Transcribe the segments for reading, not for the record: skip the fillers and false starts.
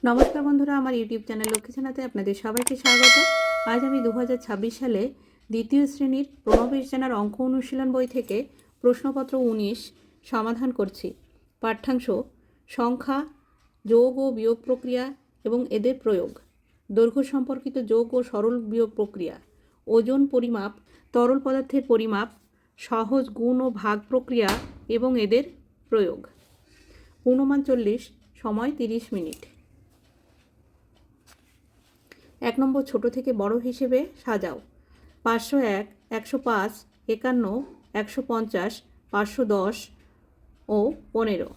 নমস্কার বন্ধুরা, আমার ইউটিউব চ্যানেল লক্ষ্মী ছানাতে আপনাদের সবাইকে স্বাগত। আজ আমি 2026 সালে দ্বিতীয় শ্রেণীর প্রণবেশ জানার অঙ্ক অনুশীলন বই থেকে প্রশ্নপত্র 19 সমাধান করছি। পাঠ্যাংশ: সংখ্যা, যোগ ও বিয়োগ প্রক্রিয়া এবং এদের প্রয়োগ, দৈর্ঘ্য সম্পর্কিত যোগ ও সরল বিয়োগ প্রক্রিয়া, ওজন পরিমাপ, তরল পদার্থের পরিমাপ, সহজ গুণ ও ভাগ প্রক্রিয়া এবং এদের প্রয়োগ। পূর্ণমান 40, সময় 30 মিনিট। 1 নম্বর, ছোট থেকে বড় হিসেবে সাজাও। 501, 105, 51, 150, 510 ও 15।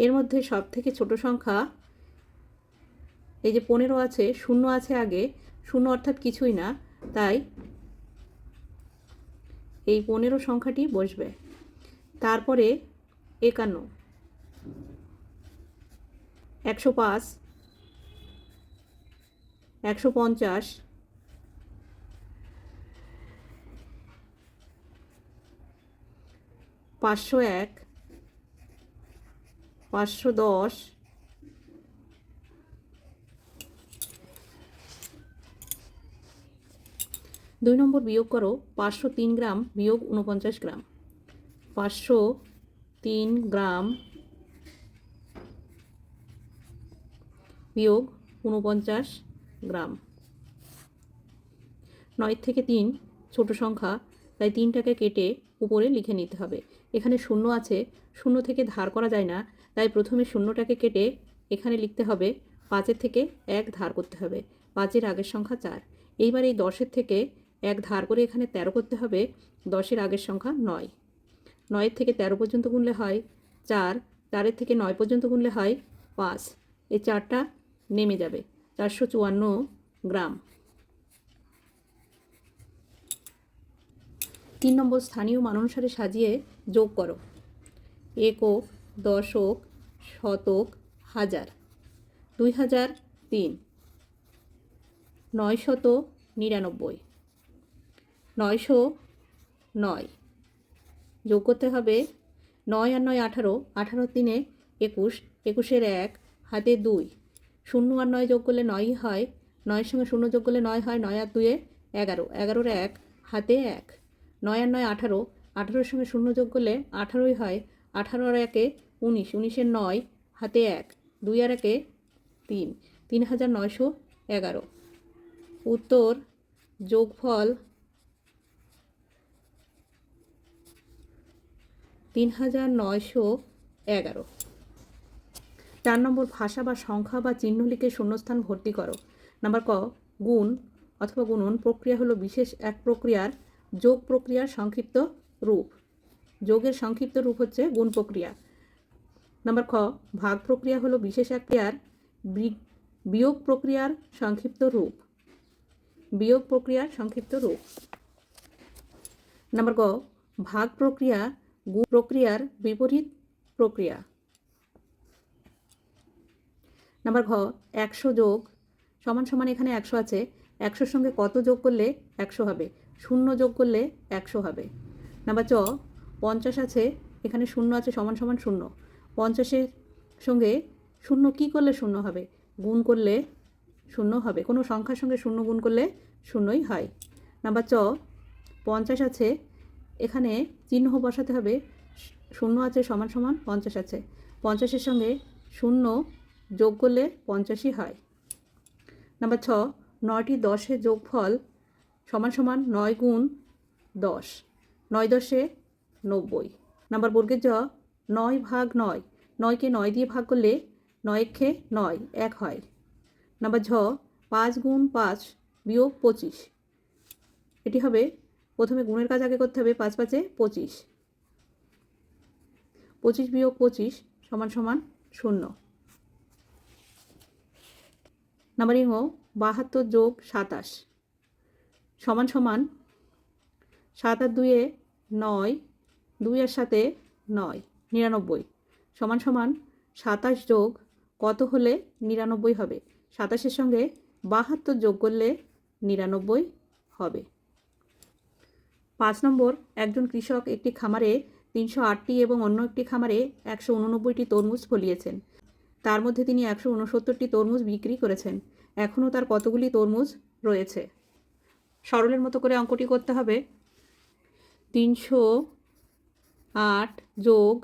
এর মধ্যে সব থেকে ছোট সংখ্যা এই যে 15 আছে, শূন্য আছে আগে, শূন্য অর্থাৎ কিছুই না, তাই এই 15 সংখ্যাটি বসবে। তারপরে 51, 105, 150, 501, 510, 2 নম্বর, বিয়োগ করো। 503 গ্রাম বিয়োগ 49 গ্রাম। 503 গ্রাম বিয়োগ 49 গ্রাম। 9 থেকে 3 ছোট সংখ্যা, তাই 3টাকে কেটে উপরে লিখে নিতে হবে। এখানে শূন্য আছে, শূন্য থেকে ধার করা যায় না, তাই প্রথমে শূন্যটাকে কেটে এখানে লিখতে হবে। 5-এর থেকে 1 ধার করতে হবে। 5-এর আগের সংখ্যা 4। এইবার এই 10-এর থেকে 1 ধার করে এখানে 13 করতে হবে। 10-এর আগের সংখ্যা 9। 9-এর থেকে 13 পর্যন্ত গুনলে হয় 4, 4-এর থেকে 9 পর্যন্ত গুনলে হয় 5। এই 4টা নেমে যাবে। 454 গ্রাম। 3 নম্বর, স্থানীয় মান অনুসারে সাজিয়ে যোগ করো। একক, দশক, শতক, হাজার। 2003, 999, 909। যোগ করতে হবে 9 আর 9 18, 18 3 21, 21-এর 1 হাতে 2। 0 আর 9 যোগ করলে 9ই হয়, 9-এর সঙ্গে 0 যোগ করলে 9 হয়, 9 আর 2 11, 11-এর 1 হাতে 1। 9 আর 9 18, 18-এর সঙ্গে 0 যোগ করলে 18ই হয়, 18 আর 1 19, 19-এর 9 হাতে 1, 2 আর 1 3, 3911। উত্তর: যোগফল 3911। 4 নম্বর, ভাষা বা সংখ্যা বা চিহ্ন লিখে শূন্যস্থান ভর্তি করো। নাম্বার ক, গুণ অথবা গুণন প্রক্রিয়া হলো বিশেষ এক প্রক্রিয়ার যোগ প্রক্রিয়ার সংক্ষিপ্ত রূপ। যোগের সংক্ষিপ্ত রূপ হচ্ছে গুণ প্রক্রিয়া। নাম্বার খ, ভাগ প্রক্রিয়া হলো বিশেষ এক ক্রিয়ার বিয়োগ প্রক্রিয়ার সংক্ষিপ্ত রূপ। বিয়োগ প্রক্রিয়ার সংক্ষিপ্ত রূপ। নাম্বার গ, ভাগ প্রক্রিয়া গুণ প্রক্রিয়ার বিপরীত প্রক্রিয়া। নাম্বার ঘ, 100 যোগ সমান সমান, এখানে 100 আছে, 100-র সঙ্গে কত যোগ করলে 100 হবে? 0 যোগ করলে 100 হবে। নাম্বার চ, 50 আছে, এখানে 0 আছে, সমান সমান 0। 50-এর সঙ্গে 0 কী করলে 0 হবে? গুণ করলে 0 হবে। কোনো সংখ্যার সঙ্গে 0 গুণ করলে 0ই হয়। নাম্বার চ, 50 আছে, এখানে চিহ্ন বসাতে হবে। 0 আছে, সমান সমান 50 আছে, 50-এর সঙ্গে 0 যোগ করলে 50ই হয়। নাম্বার ছ, 9টি 10-এর যোগফল সমান সমান 9 গুণ 10, 9 10-এ 90। নাম্বার বর্গের জ, 9 ভাগ 9, 9কে 9 দিয়ে ভাগ করলে 9-এ 9 1 হয়। নাম্বার ঝ, 5 গুণ 5 বিয়োগ 25। এটি হবে, প্রথমে গুণের কাজ আগে করতে হবে। 5 5-এ 25, 25 বিয়োগ 25 সমান সমান 0। নাম্বার ইং, 72 যোগ 27 সমান সমান 7 আর 2-এ 9, 2 আর 7-এ 9, 99 সমান সমান 27 যোগ কত হলে 99 হবে? 27-এর সঙ্গে 72 যোগ করলে 99 হবে। 5 নম্বর, একজন কৃষক একটি খামারে 308টি এবং অন্য একটি খামারে 189টি তরমুজ ফলিয়েছেন। তার মধ্যে তিনি 169টি তরমুজ বিক্রি করেছেন। এখনও তার কতগুলি তরমুজ রয়েছে? সরলের মতো করে অঙ্কটি করতে হবে। 308 যোগ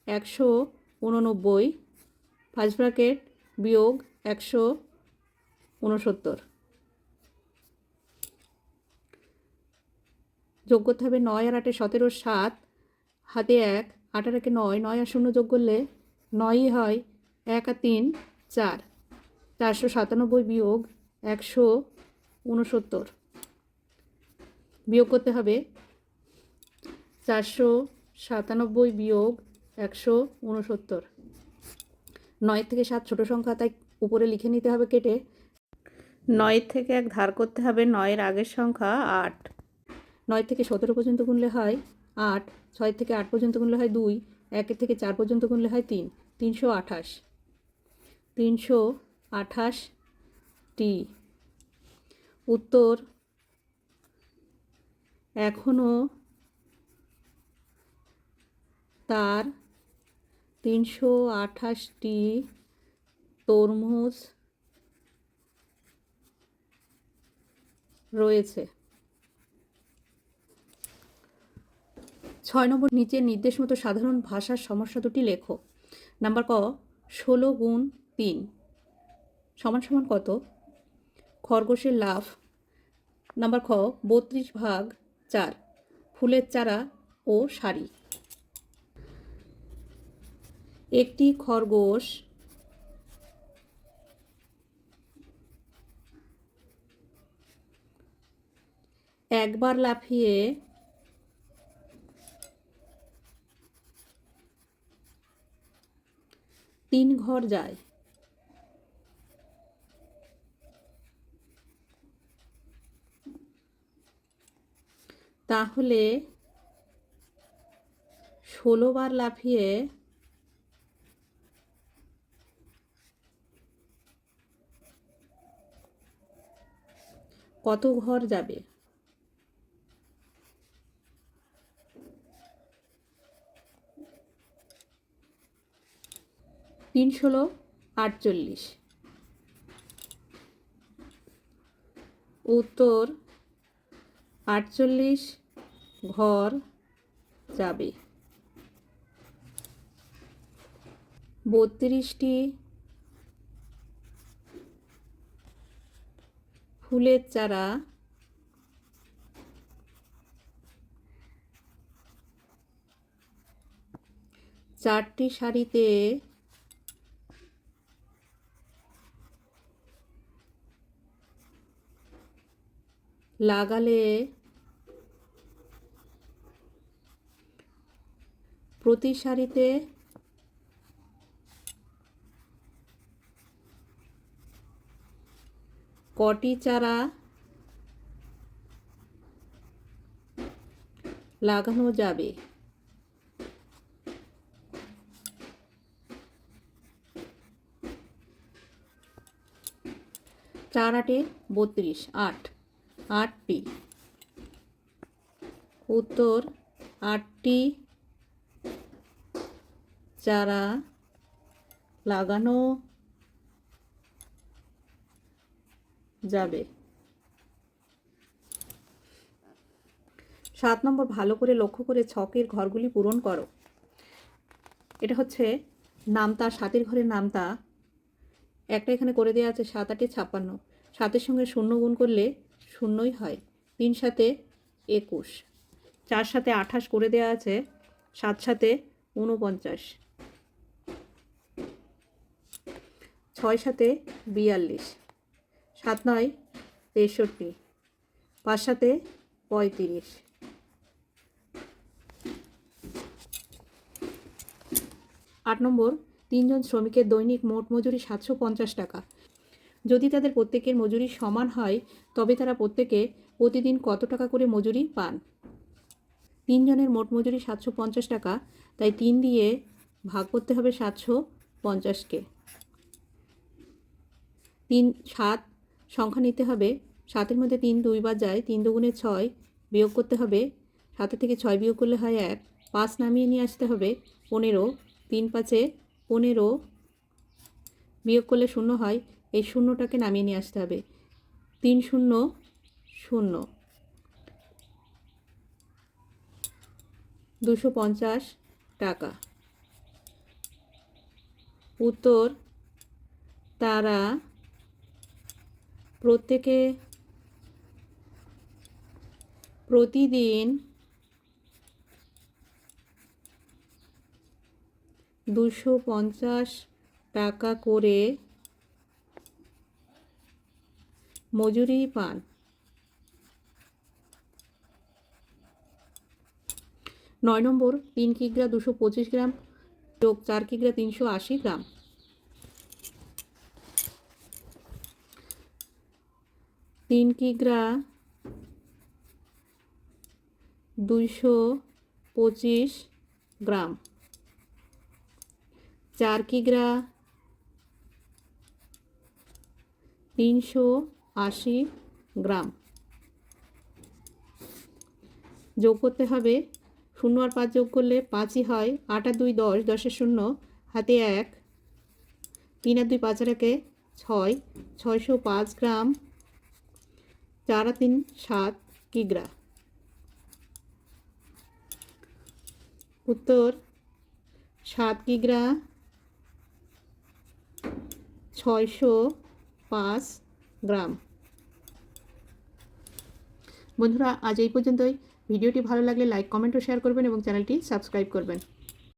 189 ফার্স্ট ব্র্যাকেট বিয়োগ 169 যোগ করতে হবে। 9 আর 8 17, 7 হাতে 1, 8 আর 1 9, 9 আর 0 যোগ করলে 9ই হয়, 1 আর 3 4, 497 বিয়োগ 169 বিয়োগ করতে হবে। 497 বিয়োগ 169, 9 থেকে 7 ছোটো সংখ্যা, তাই উপরে লিখে নিতে হবে কেটে। 9 থেকে 1 ধার করতে হবে। 9-এর আগের সংখ্যা 8, 9 থেকে 17 পর্যন্ত গুনলে হয় 8, 6 থেকে 8 পর্যন্ত গুনলে হয় 2, 1 থেকে 4 পর্যন্ত গুনলে হয় 3, 328, 328টি। উত্তর এখনও তার 328টি তরমুজ রয়েছে। 6 নম্বর, নিচের নির্দেশ মতো সাধারণ ভাষার সমস্যা দুটি লেখো। নাম্বার ক, 16 গুণ 3 সমান সমান কত? খরগোশের লাফ। নাম্বার খ, 32 ভাগ 4 ফুলের চারা ও শাড়ি। একটি খরগোশ একবার লাফিয়ে 3 ঘর যায়। তাহলে 16 বার লাফিয়ে কত ঘর যাবে? 3 × 16 48। উত্তর 48 ঘর যাবে। 32টি ফুলের চারা চারটি সারিতে লাগালে প্রতি সারিতে কটি চারা লাগানো যাবে? 4 × 8 = 32, 8, 8টি। উত্তর 8টি চারা লাগানো যাবে। 7 নম্বর, ভালো করে লক্ষ্য করে ছকের ঘরগুলি পূরণ করো। এটা হচ্ছে নামতা, 7-এর ঘরের নামতা। একটা এখানে করে দেওয়া আছে 7 × 8 = 56, 7-এর সঙ্গে 0 গুণ করলে 0ই হয়, 3 × 7 = 21, 4 × 7 = 28 করে দেওয়া আছে, 7 × 7 = 49, 6 × 7 = 42, 7 × 9 = 63, 5 × 7 = 35। 8 নম্বর, 3 জন শ্রমিকের দৈনিক মোট মজুরি 750 টাকা। যদি তাদের প্রত্যেকের মজুরি সমান হয় তবে তারা প্রত্যেকে প্রতিদিন কত টাকা করে মজুরি পান? 3 জনের মোট মজুরি 750 টাকা, তাই 3 দিয়ে ভাগ করতে হবে 750-কে। 7 সংখ্যা নিতে হবে, 7-এর মধ্যে 3 2 বার যায়, 3 2 = 6 বিয়োগ করতে হবে, 7 থেকে 6 বিয়োগ করলে হয় 1, 5 নামিয়ে নিয়ে আসতে হবে 15, 3 × 5 = 15, বিয়োগ করলে শূন্য হয়, এই শূন্যটাকে নামিয়ে নিয়ে আসতে হবে। 3 শূন্য 0, 250 টাকা। উত্তর, তারা প্রত্যেকে প্রতিদিন 250 টাকা করে মজুরি পান। 9 নম্বর, 3 কিগ্রা 225 গ্রাম যোগ 4 কিগ্রা 380 গ্রাম। 3 কিগ্রা 225 গ্রাম, 4 কিগ্রা 380 গ্রাম যোগ করতে হবে। 0 আর 5 যোগ করলে 5ই হয়। 8 আর 2 10, 10 শূন্য, হাতে 1, 3 আর 2 5 আর 1 6, 605 গ্রাম, 4 আর 3 7 কিগ্রা। উত্তর, 7 কিগ্রা 605 গ্রাম। বন্ধুরা, আজ এই পর্যন্তই। ভিডিওটি ভালো লাগলে লাইক, কমেন্ট ও শেয়ার করবেন এবং চ্যানেলটি সাবস্ক্রাইব করবেন।